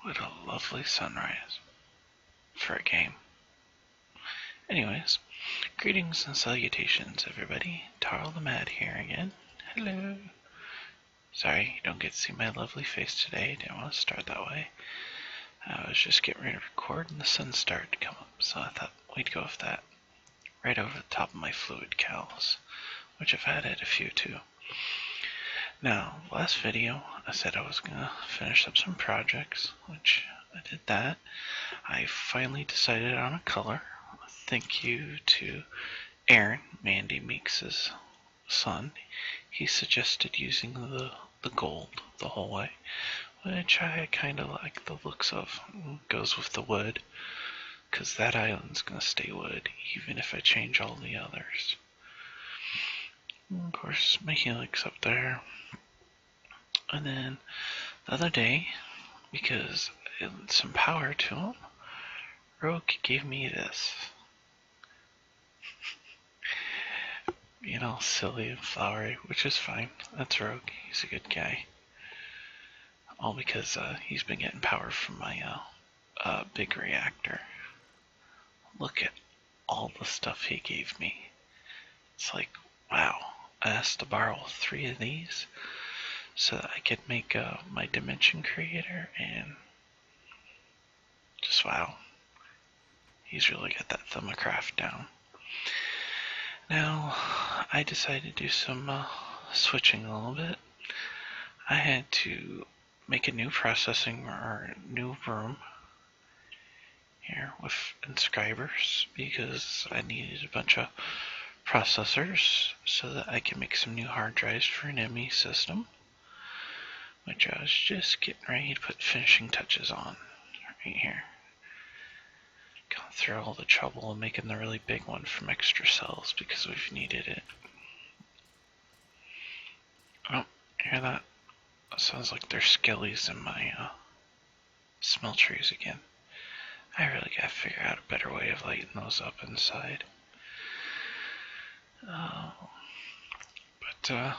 What a lovely sunrise for a game. Anyways, greetings and salutations, everybody. Tarill the Mad here again. Hello. Sorry, you don't get to see my lovely face today. Didn't want to start that way. I was just getting ready to record and the sun started to come up, so I thought we'd go with that. Right over the top of my fluid cows, which I've added a few too. Now, last video, I said I was going to finish up some projects, which I did that. I finally decided on a color. Thank you to Aaron, Mandy Meeks' son. He suggested using the gold the whole way, which I kind of like the looks of. It goes with the wood, because that island's going to stay wood, even if I change all the others. And of course, my helix up there. And then the other day, because it had some power to him, Rogue gave me this. You know, silly and flowery, which is fine. That's Rogue. He's a good guy. All because he's been getting power from my big reactor. Look at all the stuff he gave me. It's like, wow. I asked to borrow 3 of these so that I could make my dimension creator, and just wow. He's really got that Thumbcraft down. Now, I decided to do some switching a little bit. I had to make a new processing or new room here with inscribers because I needed a bunch of processors so that I can make some new hard drives for an ME system, which I was just getting ready to put finishing touches on right here. Gone through all the trouble of making the really big one from extra cells because we've needed it. Oh, hear that? That sounds like there's skellies in my smelteries again. I really gotta figure out a better way of lighting those up inside. But I've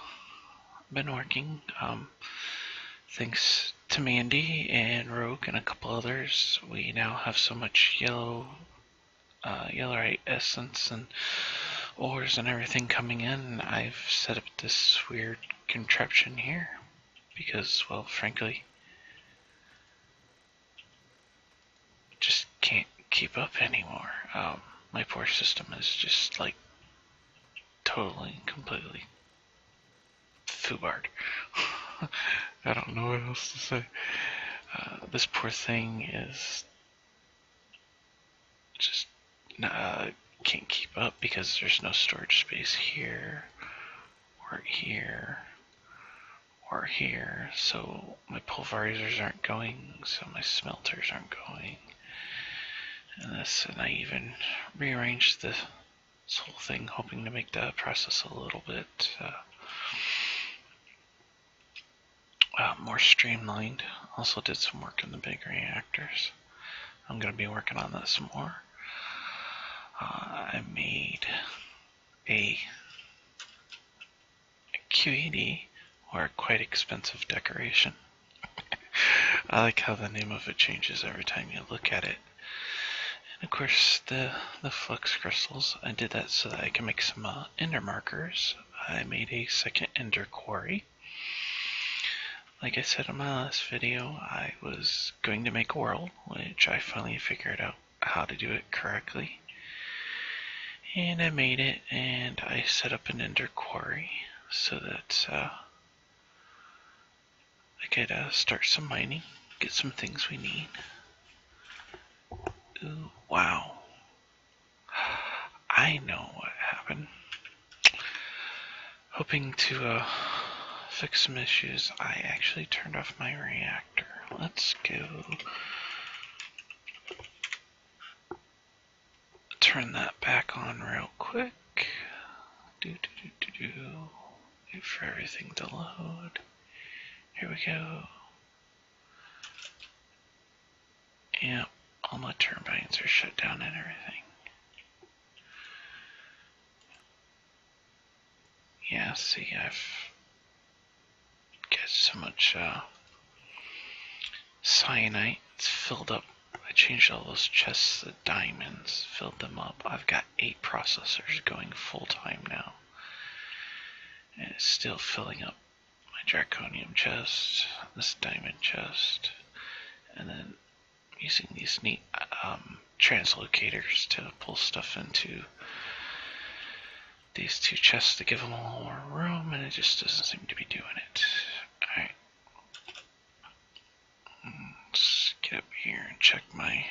been working. Thanks to Mandy and Rogue and a couple others, we now have so much yellowite essence and ores and everything coming in. I've set up this weird contraption here because, well, frankly, just can't keep up anymore. My poor system is just like totally, completely foobarred. I don't know what else to say. This poor thing is just can't keep up because there's no storage space here, or here, or here. So my pulverizers aren't going, so my smelters aren't going. And I even rearranged this whole thing, hoping to make the process a little bit more streamlined. Also did some work in the big reactors. I'm going to be working on that some more. I made a QED, or a quite expensive decoration. I like how the name of it changes every time you look at it. And of course the flux crystals, I did that so that I can make some ender markers. I made a second ender quarry. Like I said in my last video, I was going to make a world, which I finally figured out how to do it correctly. And I made it, and I set up an ender quarry so that I could start some mining, get some things we need. Ooh, wow. I know what happened. Hoping to fix some issues, I actually turned off my reactor. Let's go turn that back on real quick. Wait for everything to load. Here we go. Yeah, all my turbines are shut down and everything. Yeah, see, I've got so much cyanite it's filled up. I changed all those chests to diamonds, filled them up. I've got 8 processors going full time now. And it's still filling up my draconium chest, this diamond chest, and then using these neat translocators to pull stuff into these 2 chests to give them a little more room, and it just doesn't seem to be doing it. Alright. Let's get up here and check my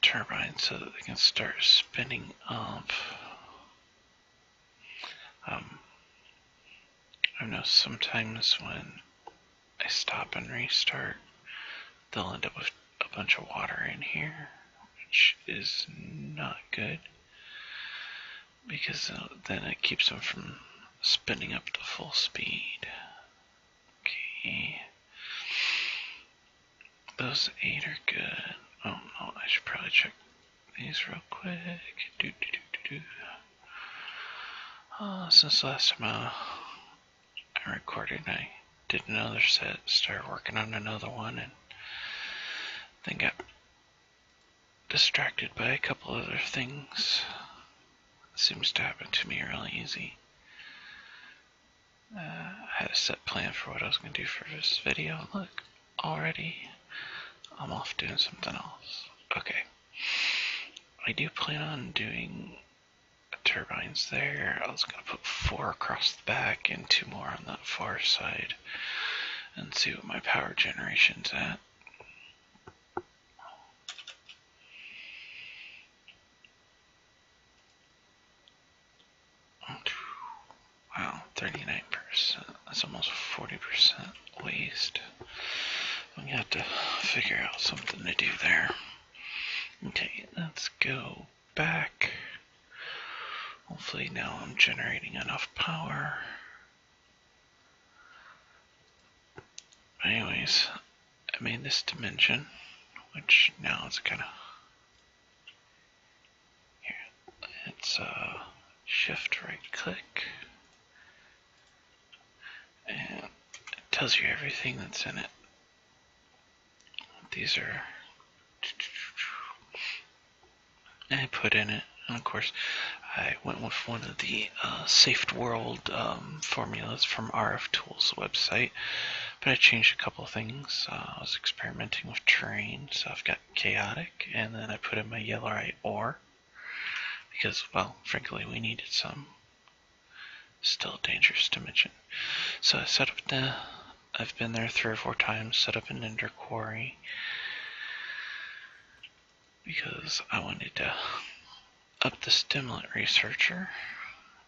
turbine so that they can start spinning up. I know sometimes when I stop and restart, they'll end up with a bunch of water in here, which is not good, because then it keeps them from spinning up to full speed. Okay. Those 8 are good. Oh no, I should probably check these real quick. Since the last time I recorded, I did another set, started working on another one, and then got distracted by a couple other things. It seems to happen to me really easy. I had a set plan for what I was going to do for this video, and look, already I'm off doing something else. Okay. I do plan on doing turbines there. I was going to put 4 across the back and 2 more on that far side and see what my power generation's at. Wow, 39%. That's almost 40% waste. I'm going to have to figure out something to do there. Okay, let's go back. Hopefully now I'm generating enough power. Anyways, I made this dimension, which now it's kind of here. It's shift right click, and it tells you everything that's in it. These are I put in it, and of course I went with one of the Safe World formulas from RF Tools website, but I changed a couple things. I was experimenting with terrain, so I've got chaotic, and then I put in my yellowite ore, because, well, frankly, we needed some. Still a dangerous dimension. So I set up I've been there 3 or 4 times, set up an ender quarry, because I wanted to up the stimulant researcher.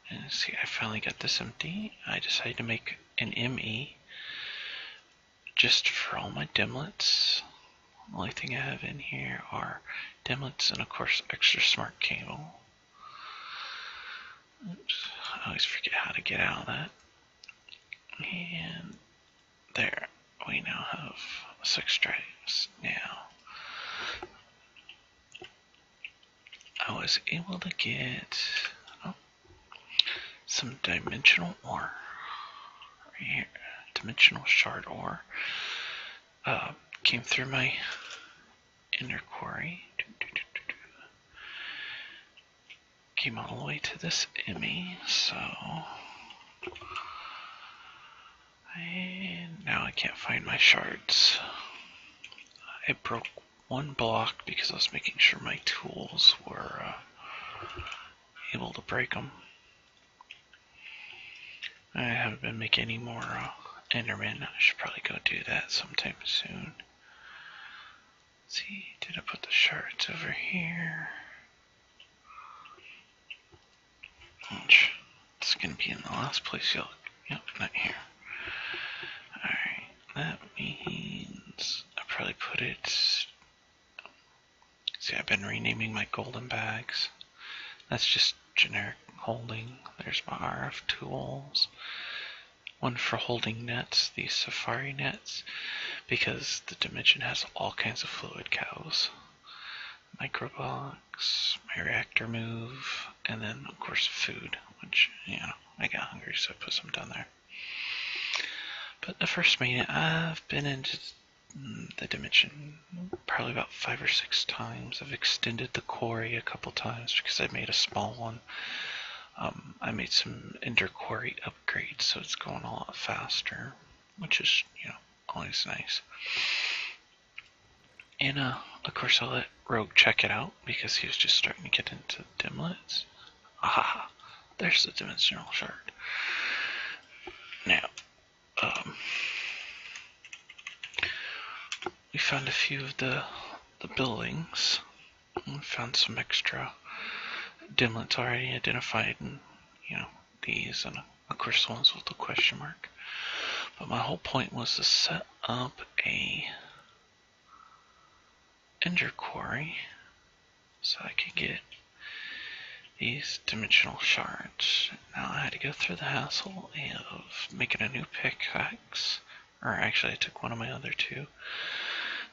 And see, I finally got this empty. I decided to make an ME just for all my dimlets. The only thing I have in here are dimlets and, of course, extra smart cable. Oops, I always forget how to get out of that. And there, we now have 6 drives. Now, I was able to get some dimensional ore right here. Dimensional shard ore came through my inner quarry. Came all the way to this ME, so and now I can't find my shards. I broke 1 block because I was making sure my tools were able to break them. I haven't been making any more Enderman. I should probably go do that sometime soon. Let's see, did I put the shards over here? Which it's gonna be in the last place you'll yep, not here. Alright, that means I probably put it. See, I've been renaming my golden bags. That's just generic holding. There's my RF tools. One for holding nets, these safari nets, because the dimension has all kinds of fluid cows. Microbox, my reactor move, and then of course food, which, you know, I got hungry so I put some down there. But the first main, I've been into the dimension probably about 5 or 6 times. I've extended the quarry a couple times because I made a small one. I made some ender quarry upgrades, so it's going a lot faster, which is, always nice. And of course I'll let Rogue check it out because he was just starting to get into dimlets. Aha! There's the dimensional shard. Now, we found a few of the buildings. We found some extra dimlets already identified, and these, and of course the ones with the question mark. But my whole point was to set up a ender quarry so I could get these dimensional shards. Now I had to go through the hassle of making a new pickaxe, or actually I took one of my other two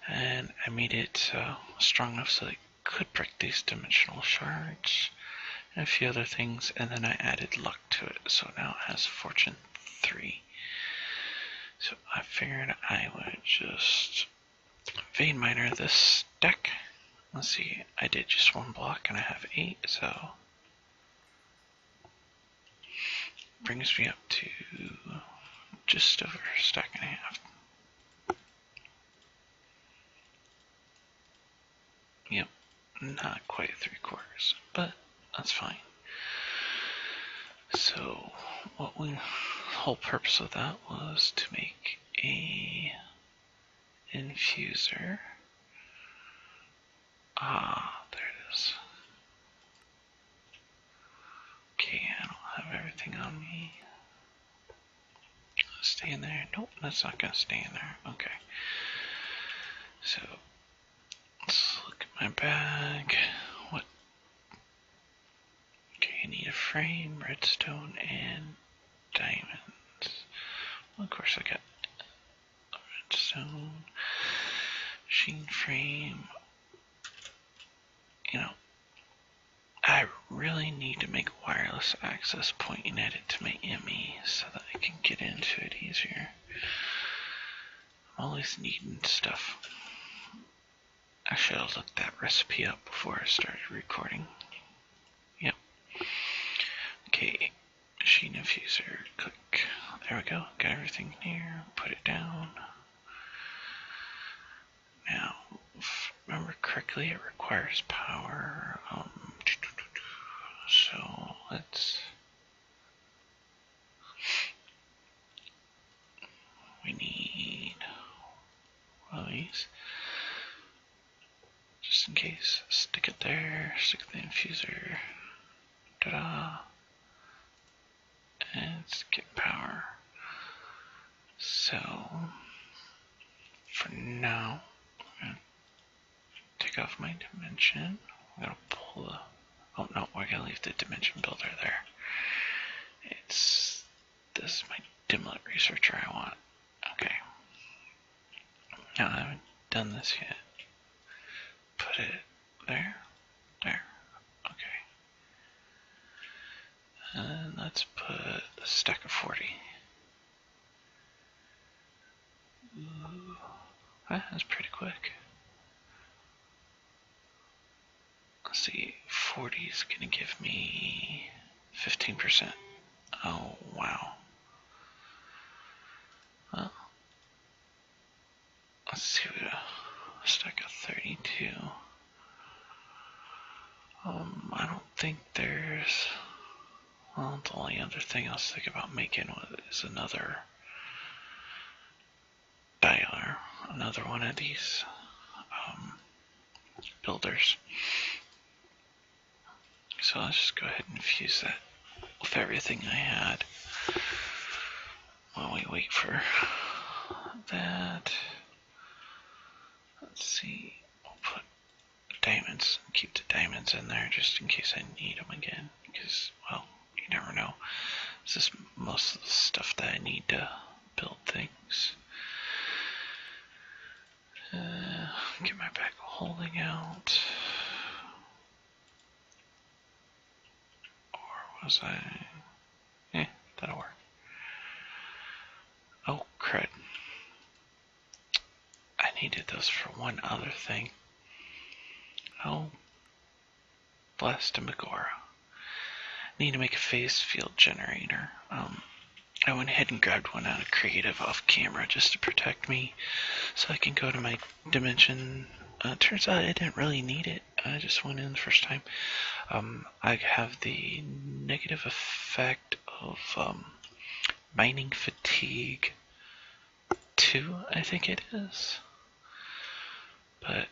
and I made it strong enough so that it could break these dimensional shards and a few other things, and then I added luck to it, so now it has fortune 3. So I figured I would just vein miner this deck. Let's see, I did just 1 block and I have 8, so brings me up to just over a stack and a half. Yep, not quite 3/4, but that's fine. So the whole purpose of that was to make a infuser. Ah, there it is. Okay, I don't have everything on me. Stay in there. Nope, that's not gonna stay in there. Okay. So let's look at my bag. What? Okay, I need a frame, redstone, and diamonds. Well, of course I got a redstone, machine frame. I really need to make a wireless access point and add it to my ME so that I can get into it easier. I'm always needing stuff. Actually, I'll look that recipe up before I started recording. Yep. Okay, machine infuser, click. There we go, got everything here, put it down. Now, if I remember correctly, it requires power. So we need one of these. Just in case, stick it there, stick the infuser. Ta-da! And let's get power. So, for now, I'm going to take off my dimension. I'm going to pull the... Oh no, we're going to leave the dimension builder there. This is my dimlet researcher I want. Okay. Now I haven't done this yet. Put it there. Okay. And let's put a stack of 40. Ooh, that's pretty quick. Let's see, 40 is gonna give me 15%. Oh, wow. Well, let's see, we got a stack of 32. I don't think there's... Well, the only other thing I was thinking about making is another dialer, another one of these builders. So let's just go ahead and fuse that with everything I had while we wait for that. Let's see, we'll put diamonds, keep the diamonds in there just in case I need them again, because, well, you never know. This is most of the stuff that I need to build things. Get my bag of holding out. Or was I... that'll work. Oh, crud. one other thing. Oh, blast a Magoo. Need to make a phase field generator. I went ahead and grabbed one out of Creative off camera just to protect me, so I can go to my dimension. Turns out I didn't really need it. I just went in the first time. I have the negative effect of mining fatigue 2, I think it is. But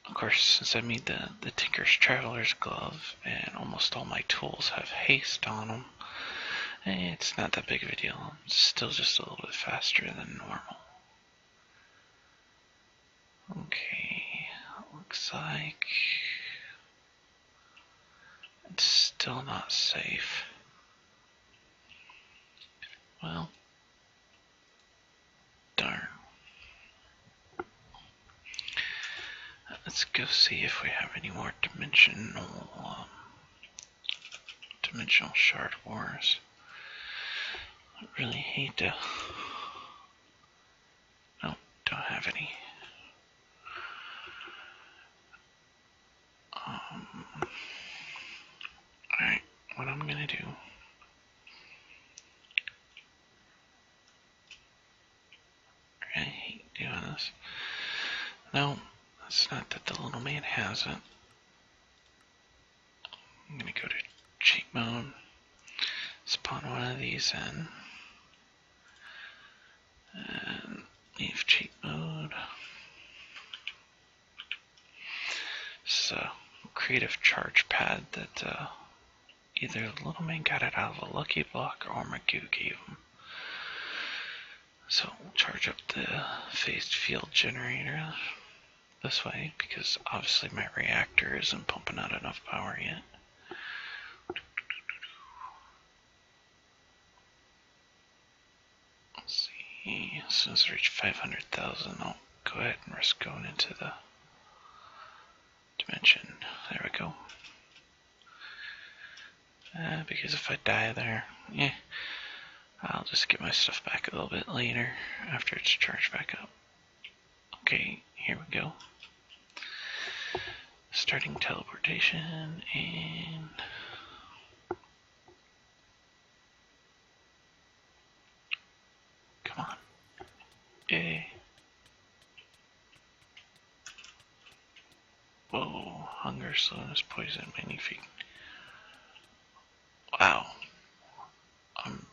of course, since I made the Tinker's Traveler's Glove and almost all my tools have haste on them, it's not that big of a deal. It's still just a little bit faster than normal. Okay, looks like it's still not safe. Well, darn. Let's go see if we have any more dimensional shard wars. I really hate to. No, don't have any. Alright, what I'm gonna do. I hate doing this. No, it's not that the LittleMan has it. I'm gonna go to cheat mode, spawn one of these in, and leave cheat mode. This is a creative charge pad that either LittleMan got it out of a lucky block or Magoo gave him. So we'll charge up the phased field generator this way, because obviously my reactor isn't pumping out enough power yet. Let's see, as soon as I reach 500,000, I'll go ahead and risk going into the dimension. There we go. Because if I die there, I'll just get my stuff back a little bit later after it's charged back up. Okay, here we go. Starting teleportation, and come on. Yay. Whoa, hunger, slowness, poison, magnifique. Wow. I'm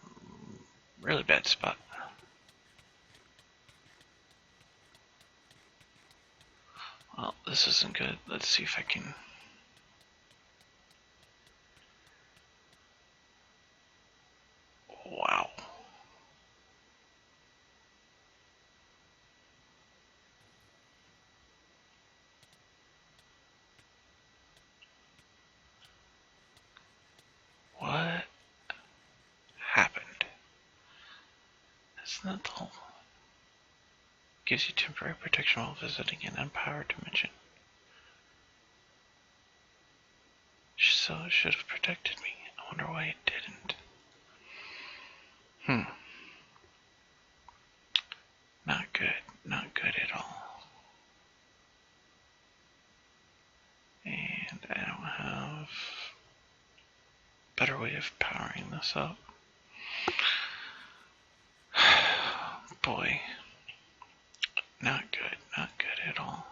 really bad spot. Well, this isn't good. Let's see if I can. Wow. What happened? That's not the whole. Gives you temporary protection while visiting an empowered dimension. So it should have protected me. I wonder why it didn't. Not good. Not good at all. And I don't have a better way of powering this up. Boy. Not good. Not good at all.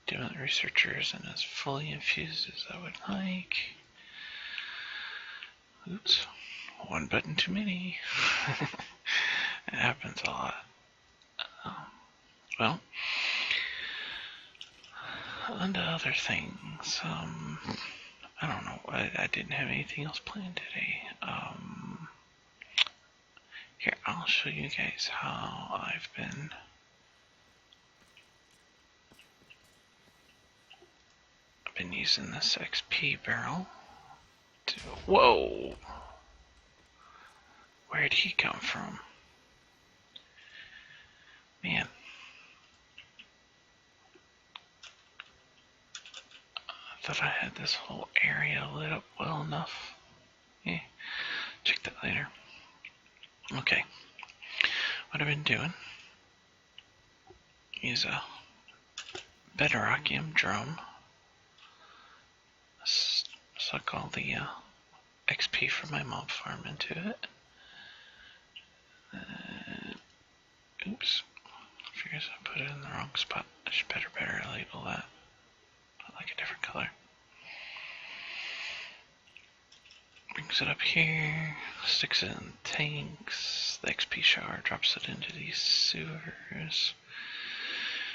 Doing the researcher isn't as fully infused as I would like. Oops. One button too many. It happens a lot. Well, on to other things. I don't know. I didn't have anything else planned today. Here, I'll show you guys how I've been using this XP barrel to. Whoa! Where'd he come from? Man. I thought I had this whole area lit up well enough. Yeah, check that later. Okay. What I've been doing is Bedrockium drum. Suck all the XP from my mob farm into it. Oops. Figures I put it in the wrong spot. I should better label that. I like a different color. Brings it up here, sticks it in tanks. The XP shower drops it into these sewers.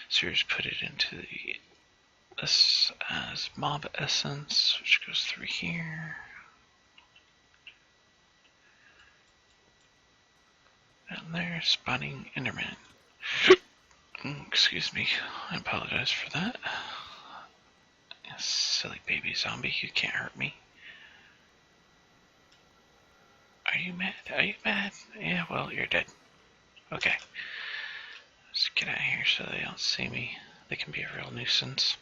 Sewers put it into this as mob essence, which goes through here. And there, spawning Enderman. Excuse me, I apologize for that. Silly baby zombie, you can't hurt me. Are you mad? Are you mad? Yeah, well, you're dead. Okay. Let's get out of here so they don't see me. They can be a real nuisance.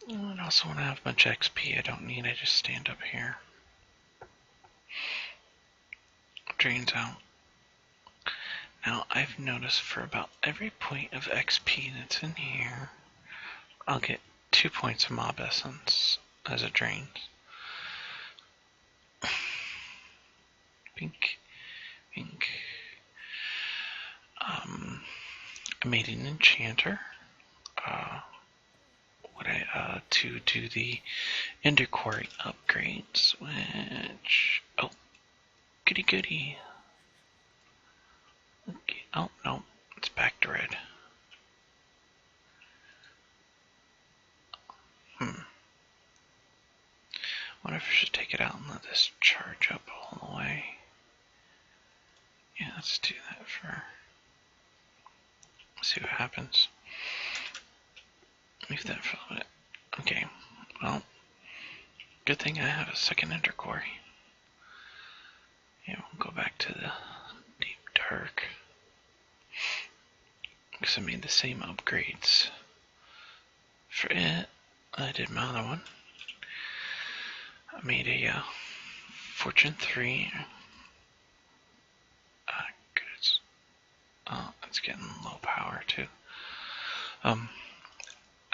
And also when I have a bunch of XP I don't need, I just stand up here. Drains out. Now I've noticed for about every point of XP that's in here, I'll get 2 points of mob essence as it drains. Pink. Pink. I made an enchanter. To do the Ender Quarry upgrades, which, oh, goody goody. Okay. Oh no, it's back to red. Wonder if I should take it out and let this charge up all the way. Yeah, let's do that for. See what happens. Leave that for a little bit. Okay, well, good thing I have a second Ender Quarry. Yeah, we'll go back to the deep dark. Because I made the same upgrades for it. I did my other one. I made a Fortune 3. It's getting low power too.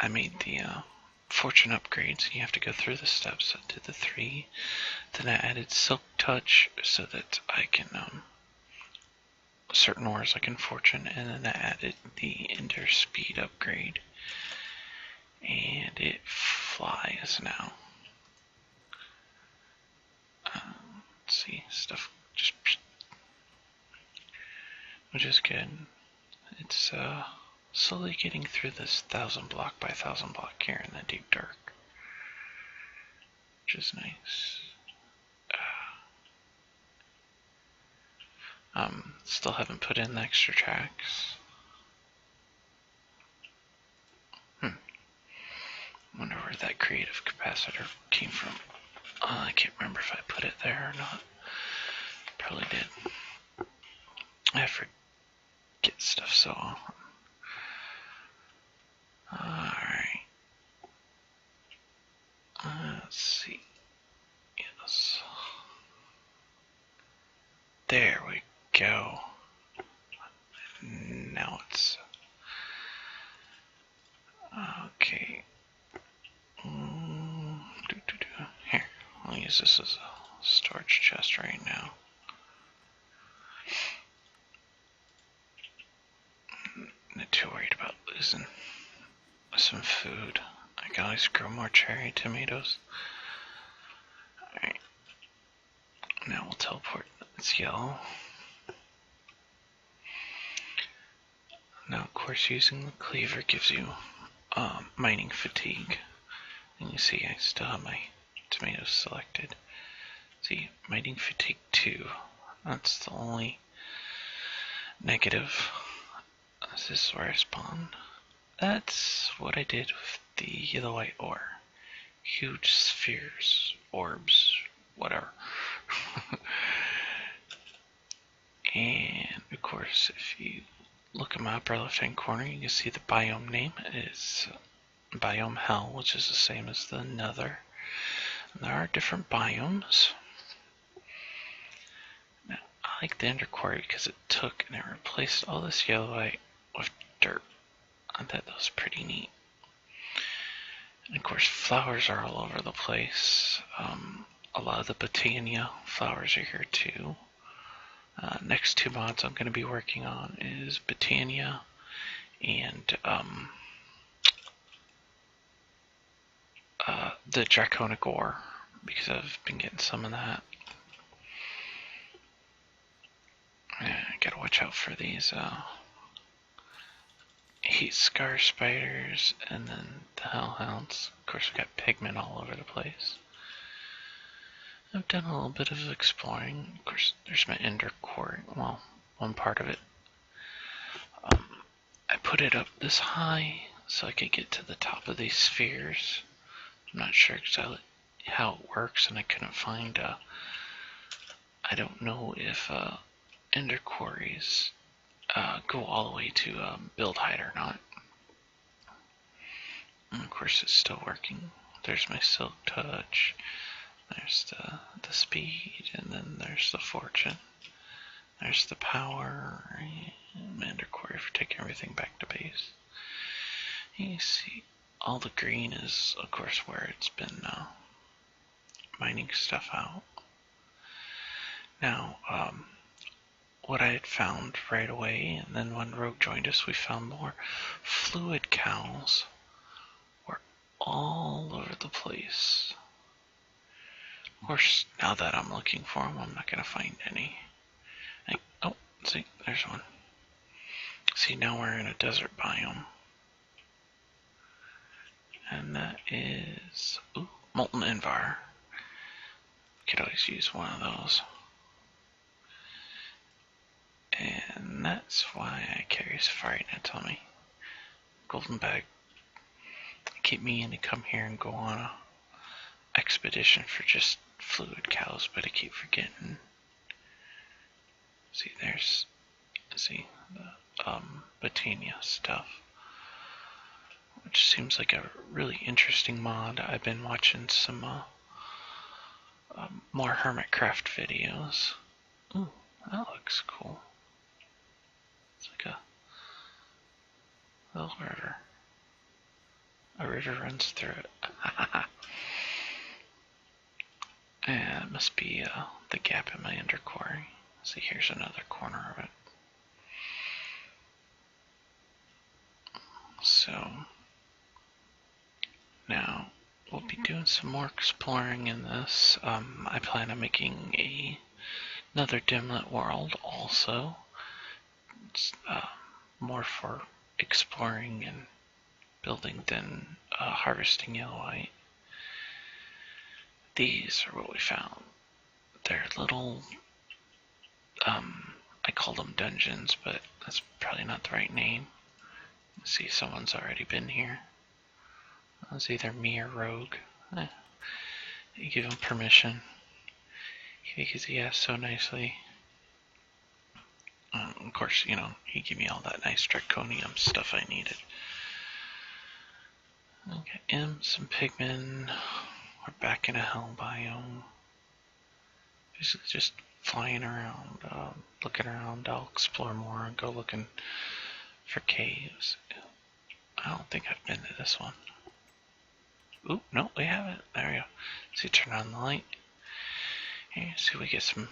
I made the Fortune upgrades. You have to go through the steps. I did the 3. Then I added Silk Touch so that I can certain ores I can Fortune, and then I added the Ender Speed upgrade, and it flies now. Let's see, stuff just, which is good. It's slowly getting through this 1000 block by 1000 block here in the deep dark, which is nice. Still haven't put in the extra tracks. Wonder where that creative capacitor came from. I can't remember if I put it there or not. Probably did. I forget stuff so often. Alright. Let's see. Yes. There we go. Now it's okay. Here, I'll use this as a storage chest right now. Not too worried about losing some food. I can always grow more cherry tomatoes. Alright. Now we'll teleport. It's yellow. Now, of course, using the cleaver gives you mining fatigue. And you see I still have my tomatoes selected. See, mining fatigue 2. That's the only negative. This is where I spawn. That's what I did with the yellow white ore. Huge spheres, orbs, whatever. And of course, if you look at my upper left hand corner, you can see the biome name is Biome Hell, which is the same as the Nether. And there are different biomes. Now, I like the Ender Quarry because it took and it replaced all this yellow white with dirt. I thought that was pretty neat. And of course, flowers are all over the place. A lot of the Botania flowers are here too. Next two mods I'm going to be working on is Botania and the Draconic Ore, because I've been getting some of that. I gotta watch out for these heat scar spiders and then the hellhounds. Of course, we got pigment all over the place. I've done a little bit of exploring. Of course, there's my ender core. Well, one part of it. I put it up this high so I could get to the top of these spheres. I'm not sure exactly how it works, and I couldn't find I don't know if ender quarries go all the way to build height or not. And of course, it's still working. There's my silk touch. There's the speed, and then there's the fortune. There's the power, and ender quarry for taking everything back to base. And you see, all the green is, of course, where it's been mining stuff out. Now, what I had found right away, and then when Rogue joined us, we found more fluid cows were all over the place. Of course, now that I'm looking for them, I'm not going to find any. Oh, see, there's one. See, now we're in a desert biome. And that is, ooh, Molten Invar. Could always use one of those. And that's why I carry Safari Nets on me. Golden Bag. Keep me in to come here and go on a expedition for just fluid cows, but I keep forgetting. See, there's, see, the Botania stuff, which seems like a really interesting mod. I've been watching some more Hermitcraft videos. Ooh, that looks cool. It's like a little river. A river runs through it. And it must be the gap in my ender quarry. See, here's another corner of it. So, now, we'll be doing some more exploring in this. I plan on making another Dimlet world also. It's more for exploring and building than harvesting yellow white. These are what we found. They're little, I call them dungeons, but that's probably not the right name. See, someone's already been here. It was either me or Rogue. You give him permission, because he asked so nicely. Of course, you know, he gave me all that nice draconium stuff I needed. Okay, some pigmen. We're back in a hell biome. Just flying around, looking around. I'll explore more and go looking for caves. I don't think I've been to this one. Ooh, no, we haven't. There we go. See, turn on the light. Here, see, we get some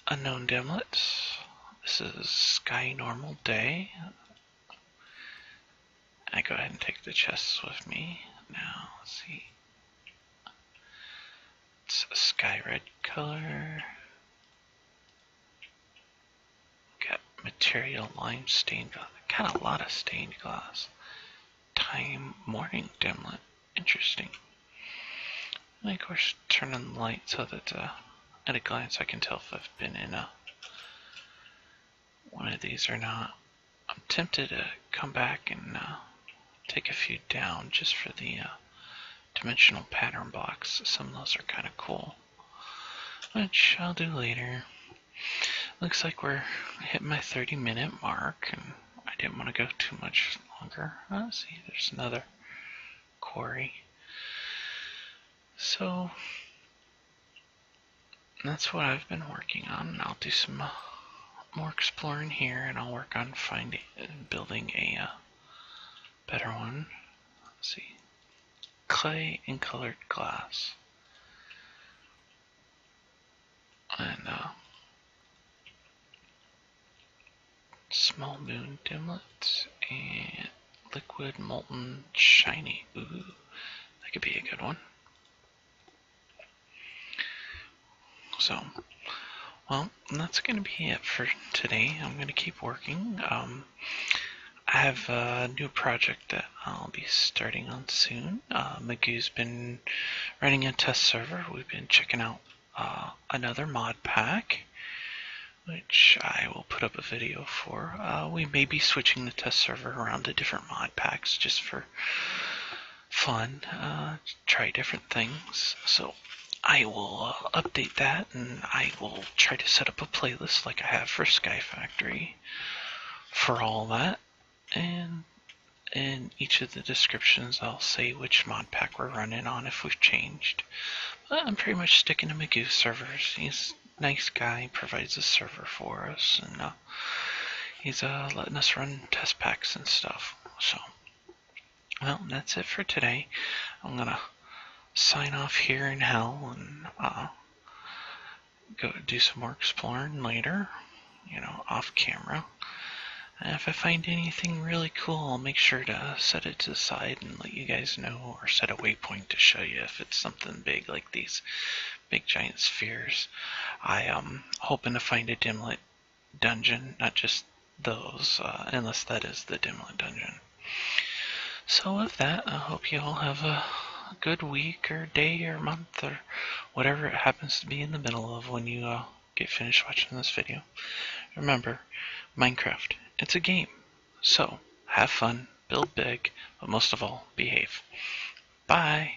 unknown dimlets. This is Sky Normal Day. I go ahead and take the chests with me. Now, let's see. It's a sky red color. Got material lime stained glass. Got a lot of stained glass. Time morning dimlet. Interesting. And of course, turn on the light so that at a glance I can tell if I've been in one of these or not. I'm tempted to come back and take a few down just for the dimensional pattern blocks. Some of those are kind of cool, which I'll do later. Looks like we're hitting my 30-minute mark, and I didn't want to go too much longer. See, there's another quarry. So that's what I've been working on. I'll do some more exploring here, and I'll work on building a better one. Let's see. Clay and colored glass. And small moon dimlets and liquid molten shiny. Ooh, that could be a good one. So, well, that's going to be it for today. I'm going to keep working. I have a new project that I'll be starting on soon. Magoo's been running a test server. We've been checking out another mod pack, which I will put up a video for. We may be switching the test server around to different mod packs just for fun, try different things. So I will update that, and I will try to set up a playlist like I have for Sky Factory for all that. And in each of the descriptions I'll say which mod pack we're running on if we've changed. But I'm pretty much sticking to Magoo servers. He's a nice guy, provides a server for us, and he's letting us run test packs and stuff. So, well, that's it for today. I'm gonna sign off here in hell and go do some more exploring later, off camera. And if I find anything really cool, I'll make sure to set it to the side and let you guys know, or set a waypoint to show you if it's something big like these big giant spheres. I'm hoping to find a dimlet dungeon, not just those, unless that is the dimlet dungeon. So with that, I hope you all have a good week or day or month or whatever it happens to be in the middle of when you get finished watching this video. Remember, Minecraft, it's a game. So, have fun, build big, but most of all, behave. Bye!